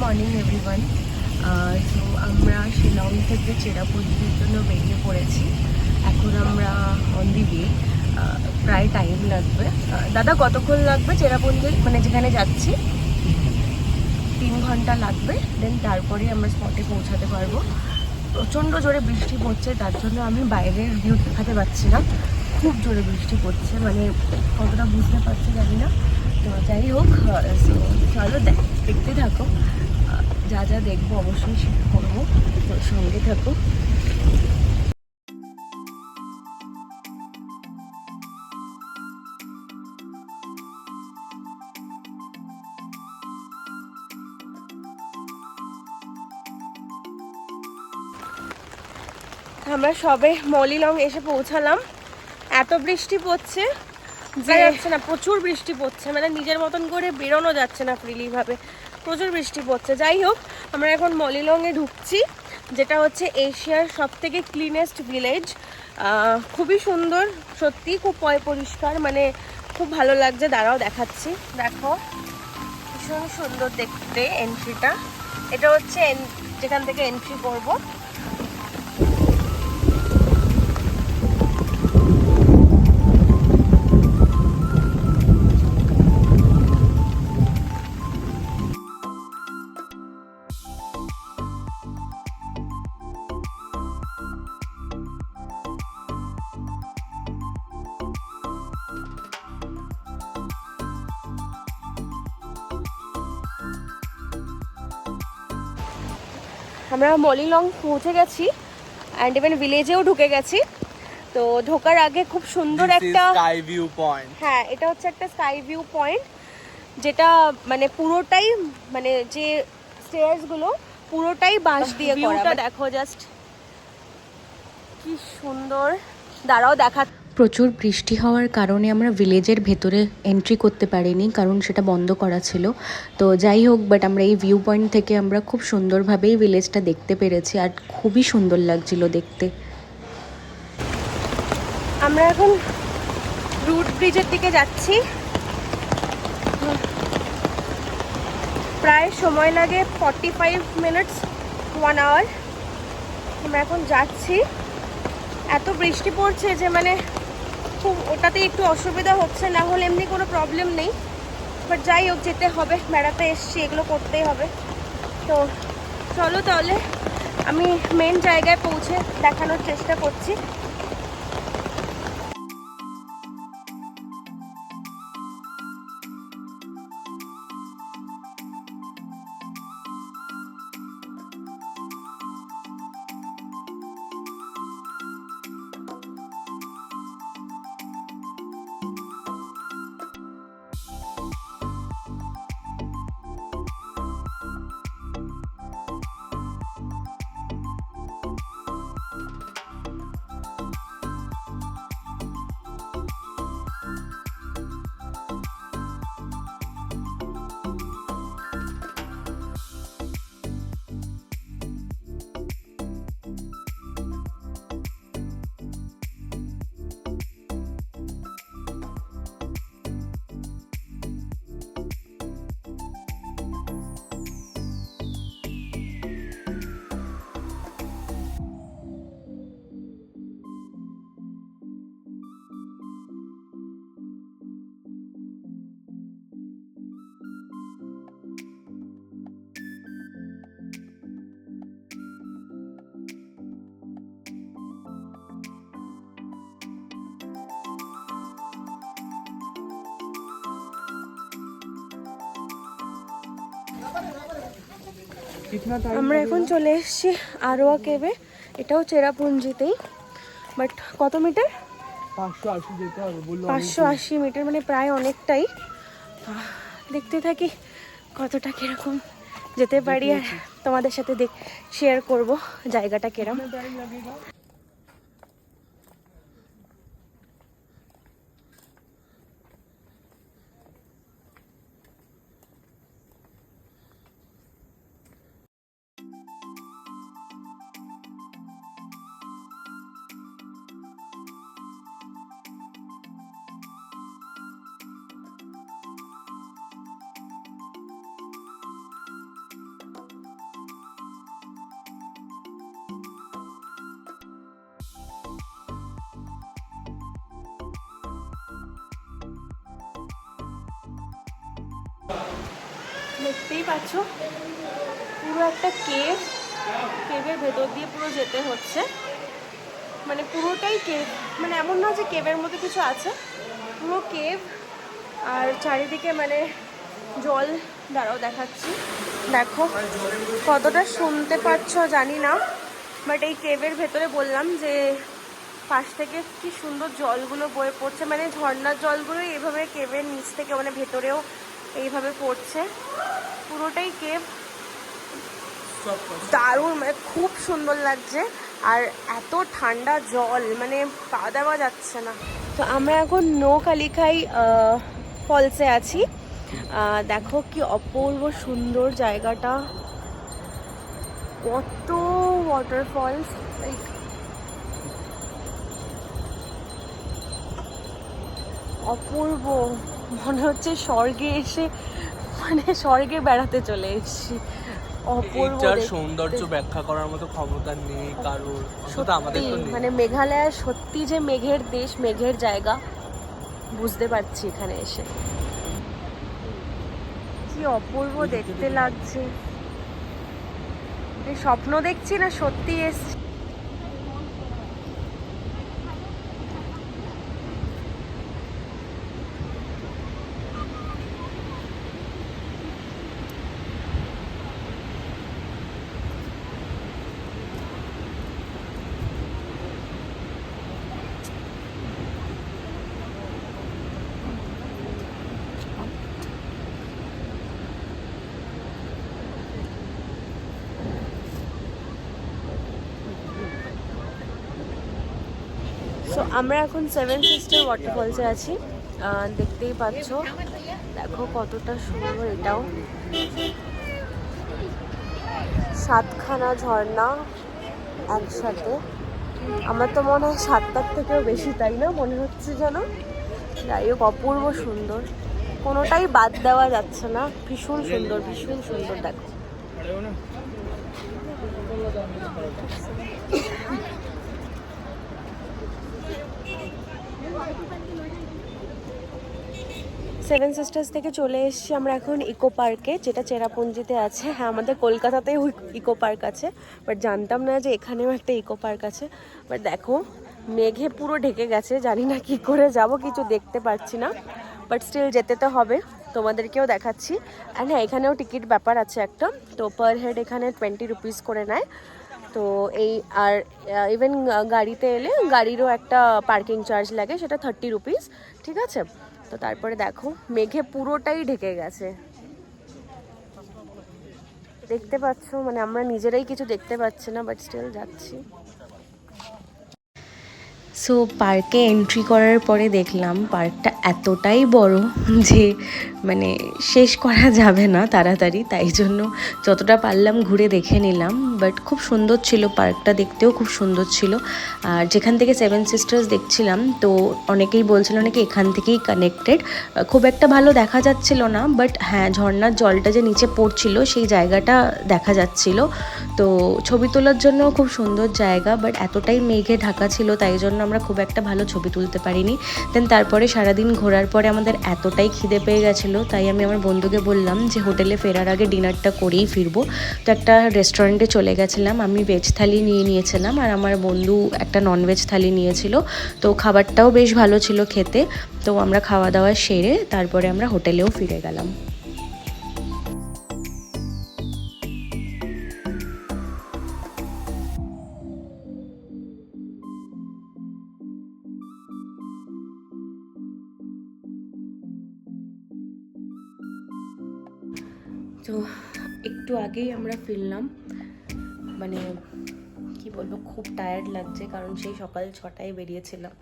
Morning everyone. So আমরা শিলং থেকে চেরাপুঞ্জির জন্য বেরিয়ে পড়েছি। এখন আমরা অন দি ওয়ে। প্রায় টাইম লাগবে। দাদা কতক্ষণ লাগবে চেরাপুঞ্জি মানে যেখানে যাচ্ছি? 3 ঘন্টা লাগবে। দেন তারপরে আমরা স্পটে পৌঁছাতে পারবো। প্রচণ্ড জোরে বৃষ্টি পড়ছে, তার জন্য আমি বাইরের ভিউ দেখাতে পারছি না। খুব জোরে বৃষ্টি পড়ছে, মানে কতটা বুঝতে পারছি জানি না। তো যাই হোক, চলো দেখতে থাকো। যা যা দেখবো অবশ্যই শেয়ার করবো, তো সঙ্গে থাকো। আমরা সবে মলিলং এসে পৌঁছালাম। এত বৃষ্টি পড়ছে যে যাচ্ছে না, প্রচুর বৃষ্টি পড়ছে, মানে নিজের মতন করে বেরোনো যাচ্ছে না ফ্রিলি ভাবে, প্রচুর বৃষ্টি পড়ছে। যাই হোক, আমরা এখন মলিলংয়ে ঢুকছি, যেটা হচ্ছে এশিয়ার সব থেকে ক্লিনেস্ট ভিলেজ। খুবই সুন্দর, সত্যি খুব পরিষ্কার, মানে খুব ভালো লাগছে। দাঁড়াও দেখাচ্ছি, দেখো ভীষণ সুন্দর দেখতে এন্ট্রিটা। এটা হচ্ছে যেখান থেকে এন্ট্রি করবো। আমরা মলিলং পৌঁছে গেছি অ্যান্ড ইভেন ভিলেজেও ঢুকে গেছি। তো ঢোকার আগে খুব সুন্দর একটা স্কাই ভিউ পয়েন্ট। হ্যাঁ, এটা হচ্ছে একটা স্কাই ভিউ পয়েন্ট, যেটা মানে পুরোটাই, মানে যে স্টেয়ার্সগুলো পুরোটাই বাঁশ দিয়ে করা। দেখো জাস্ট কি সুন্দর। দাঁড়াও দেখা। প্রচুর বৃষ্টি হওয়ার কারণে আমরা ভিলেজের ভেতরে এন্ট্রি করতে পারিনি, কারণ সেটা বন্ধ করা ছিল। তো যাই হোক, বাট আমরা এই ভিউ পয়েন্ট থেকে আমরা খুব সুন্দরভাবেই ভিলেজটা দেখতে পেরেছি, আর খুবই সুন্দর লাগছিল দেখতে। আমরা এখন রুট ব্রিজের দিকে যাচ্ছি। প্রায় সময় লাগে 45 মিনিটস, 1 আওয়ার। আমরা এখন যাচ্ছি। এত বৃষ্টি পড়ছে যে মানে খুব ওটাতে একটু অসুবিধা হচ্ছে, না হলে এমনি কোনো প্রবলেম নেই। বাট যাই হোক, যেতে হবে, বেড়াতে এসছি, এগুলো করতেই হবে। তো চলো তাহলে আমি মেন জায়গায় পৌঁছে দেখানোর চেষ্টা করছি। আমরা এখন চলে এসেছি আরোয়া কেভে। এটাও চেরাপুঞ্জিতেই, বাট কত মিটার? 580 যেতে হবে বললো। 580 মিটার, মানে প্রায় অনেকটাই। দেখতে থাকি কতটা কিরকম যেতে পারি, আর তোমাদের সাথে শেয়ার করব জায়গাটা কিরকম। দেখতেই পাচ্ছ পুরো একটা কেভের ভেতর দিয়ে পুরো যেতে হচ্ছে, মানে পুরোটাই কেভ, মানে এমন না যে কেভের মধ্যে কিছু আছে, পুরো কেভ। আর চারিদিকে মানে জল দ্বারাও দেখাচ্ছি, দেখো কতটা শুনতে পাচ্ছ জানি না, বাট এই কেভের ভেতরে বললাম যে পাশ থেকে কি সুন্দর জলগুলো বয়ে পড়ছে, মানে ঝর্ণার জলগুলো এইভাবে কেভের নিচ থেকে মানে ভেতরেও এইভাবে পড়ছে, পুরোটাই কেভ, দারুণ, মানে খুব সুন্দর লাগছে। আর এত ঠান্ডা জল, মানে পা দেওয়া যাচ্ছে না। তো আমরা এখন নৌকালিখাই ফলসে আছি, দেখো কি অপূর্ব সুন্দর জায়গাটা, কত ওয়াটারফলস, লাইক অপূর্ব, মনে হচ্ছে স্বর্গে এসে, মানে স্বর্গে বেড়াতে চলে এসেছি। অপূর্ব এটার দেখতে। সৌন্দর্য ব্যাখ্যা করার মতো ক্ষমতা নেই কারোর, অন্তত আমাদের তো নেই। মানে মেঘালয় সত্যি যে মেঘের দেশ, মেঘের জায়গা বুঝতে পারছি এখানে এসে, কি অপূর্ব দেখতে লাগছে। এই স্বপ্ন দেখছি না সত্যি এসছি। সো আমরা এখন 7 সিস্টার ওয়াটারফলসে আছি, দেখতেই পাচ্ছ, দেখো কতটা সুন্দর, এটাও 7খানা ঝর্ণা একসাথে, আমার তো মনে হয় 7টার থেকেও বেশি, তাই না মনে হচ্ছে যেন। যাই হোক অপূর্ব সুন্দর, কোনোটাই বাদ দেওয়া যাচ্ছে না, ভীষণ সুন্দর, ভীষণ সুন্দর। দেখো সেভেন সিস্টার্স থেকে চলে এসেছি আমরা এখন ইকো পার্কে, যেটা চেরাপুঞ্জিতে আছে। হ্যাঁ, আমাদের কলকাতাতেও ইকো পার্ক আছে, বাট জানতাম না যে এখানেও একটা ইকো পার্ক আছে। বাট দেখো মেঘে পুরো ঢেকে গেছে, জানি না কি করে যাব, কিছু দেখতে পাচ্ছি না, বাট স্টিল যেতে তো হবে, তোমাদেরকেও দেখাচ্ছি। অ্যান্ড হ্যাঁ, এখানেও টিকিট ব্যাপার আছে একটা, তো পার হেড এখানে 20 রুপিস করে নেয়। তো এই আর ইভেন গাড়িতে এলে গাড়িরও একটা পার্কিং চার্জ লাগে, সেটা 30 রুপিস, ঠিক আছে। তো তারপরে দেখো মেঘে পুরোটাই ঢেকে গেছে, দেখতে পাচ্ছ, মানে আমরা নিজেরাই কিছু দেখতে পাচ্ছি না, বাট স্টিল যাচ্ছি। সো পার্কে এন্ট্রি করার পরে দেখলাম পার্কটা এতটাই বড় যে মানে শেষ করা যাবে না তাড়াতাড়ি, তাই জন্য যতটা পারলাম ঘুরে দেখে নিলাম। বাট খুব সুন্দর ছিল পার্কটা, দেখতেও খুব সুন্দর ছিল। আর যেখান থেকে 7 সিস্টার্স দেখছিলাম, তো অনেকেই বলছিল নাকি এখান থেকেই কানেক্টেড, খুব একটা ভালো দেখা যাচ্ছিল না, বাট হ্যাঁ ঝর্ণার জলটা যে নিচে পড়ছিল সেই জায়গাটা দেখা যাচ্ছিল। তো ছবি তোলার জন্য খুব সুন্দর জায়গা, বাট এতটাই মেঘে ঢাকা ছিল তাই জন্য আমরা খুব একটা ভালো ছবি তুলতে পারিনি। দেন তারপরে সারাদিন ঘোরার পরে আমাদের এতটাই খিদে পেয়ে গেছিলো, তাই আমি আমার বন্ধুকে বললাম যে হোটেলে ফেরার আগে ডিনারটা করেই ফিরবো। তো একটা রেস্টুরেন্টে চলে গেছিলাম, আমি ভেজ থালি নিয়েছিলাম আর আমার বন্ধু একটা ননভেজ থালি নিয়েছিল। তো খাবারটাও বেশ ভালো ছিল খেতে। তো আমরা খাওয়া দাওয়া সেরে তারপরে আমরা হোটেলেও ফিরে গেলাম। তো একটু আগেই আমরা ফিরলাম, মানে কি বলবো, খুব টায়ার্ড লাগছে, কারণ সেই সকাল 6টায় বেরিয়েছিলাম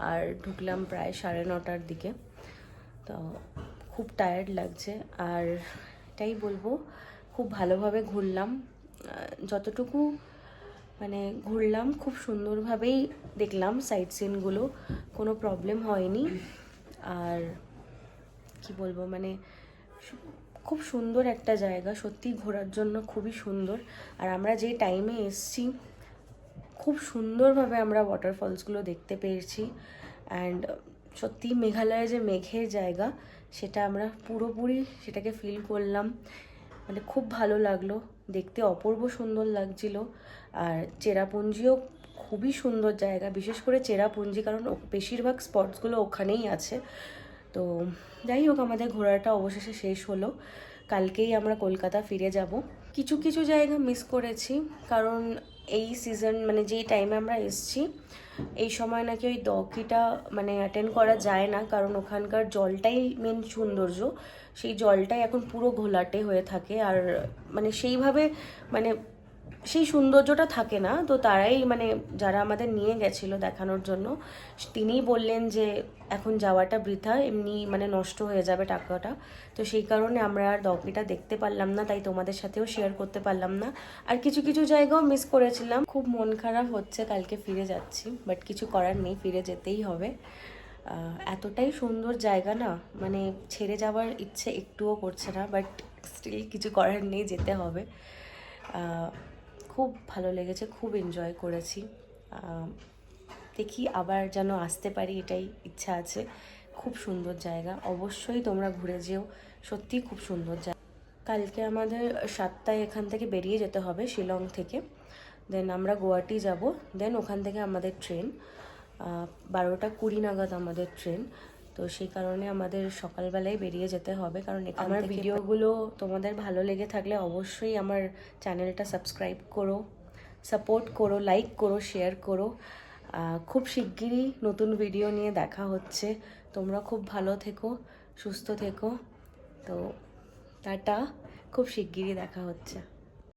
আর ঢুকলাম প্রায় 9:30টার দিকে। তো খুব টায়ার্ড লাগছে, আর এটাই বলবো খুব ভালোভাবে ঘুরলাম, যতটুকু মানে ঘুরলাম খুব সুন্দরভাবেই দেখলাম সাইট সিনগুলো, কোনো প্রবলেম হয়নি। আর কি বলবো, মানে খুব সুন্দর একটা জায়গা, সত্যি ঘোরার জন্য খুবই সুন্দর। আর আমরা যে টাইমে এসছি খুব সুন্দরভাবে আমরা ওয়াটারফলসগুলো দেখতে পেয়েছি। অ্যান্ড সত্যি মেঘালয়ে যে মেঘের জায়গা সেটা আমরা পুরোপুরি সেটাকে ফিল করলাম। মানে খুব ভালো লাগলো, দেখতে অপূর্ব সুন্দর লাগছিল। আর চেরাপুঞ্জিও খুবই সুন্দর জায়গা, বিশেষ করে চেরাপুঞ্জি, কারণ বেশিরভাগ স্পটসগুলো ওখানেই আছে। তো যাই হোক, আমাদের ঘোরাটা অবশেষে শেষ হলো। কালকেই আমরা কলকাতা ফিরে যাব। কিছু কিছু জায়গা মিস করেছি, কারণ এই সিজন মানে যেই টাইমে আমরা এসেছি এই সময় নাকি ওই দকিটা মানে অ্যাটেন্ড করা যায় না, কারণ ওখানকার জলটাই মেন সৌন্দর্য। সেই জলটাই এখন পুরো ঘোলাটে হয়ে থাকে, আর মানে সেইভাবে মানে সেই সৌন্দর্যটা থাকে না। তো তারাই মানে যারা আমাদের নিয়ে গেছিলো দেখানোর জন্য, তিনিই বললেন যে এখন যাওয়াটা বৃথা, এমনি মানে নষ্ট হয়ে যাবে টাকাটা। তো সেই কারণে আমরা আর দকিটা দেখতে পারলাম না, তাই তোমাদের সাথেও শেয়ার করতে পারলাম না। আর কিছু কিছু জায়গাও মিস করেছিলাম। খুব মন খারাপ হচ্ছে, কালকে ফিরে যাচ্ছি, বাট কিছু করার নেই, ফিরে যেতেই হবে। এতটাই সুন্দর জায়গা না, মানে ছেড়ে যাওয়ার ইচ্ছে একটুও করছে না, বাট স্টিল কিছু করার নেই, যেতে হবে। খুব ভালো লেগেছে, খুব এনজয় করেছি। দেখি আবার যেন আসতে পারি, এটাই ইচ্ছা আছে। খুব সুন্দর জায়গা, অবশ্যই তোমরা ঘুরে যেও, সত্যিই খুব সুন্দর জায়গা। কালকে আমাদের 7টায় এখান থেকে বেরিয়ে যেতে হবে শিলং থেকে, দেন আমরা গুয়াহাটি যাব, দেন ওখান থেকে আমাদের ট্রেন 12টা 20 নাগাদ আমাদের ট্রেন। তো সেই কারণে আমাদের সকালবেলায় বেরিয়ে যেতে হবে, কারণ আমার ভিডিওগুলো তোমাদের ভালো লেগে থাকলে অবশ্যই আমার চ্যানেলটা সাবস্ক্রাইব করো, সাপোর্ট করো, লাইক করো, শেয়ার করো। খুব শিগগিরই নতুন ভিডিও নিয়ে দেখা হচ্ছে। তোমরা খুব ভালো থেকো, সুস্থ থেকো। তো টাটা, খুব শিগগিরই দেখা হচ্ছে।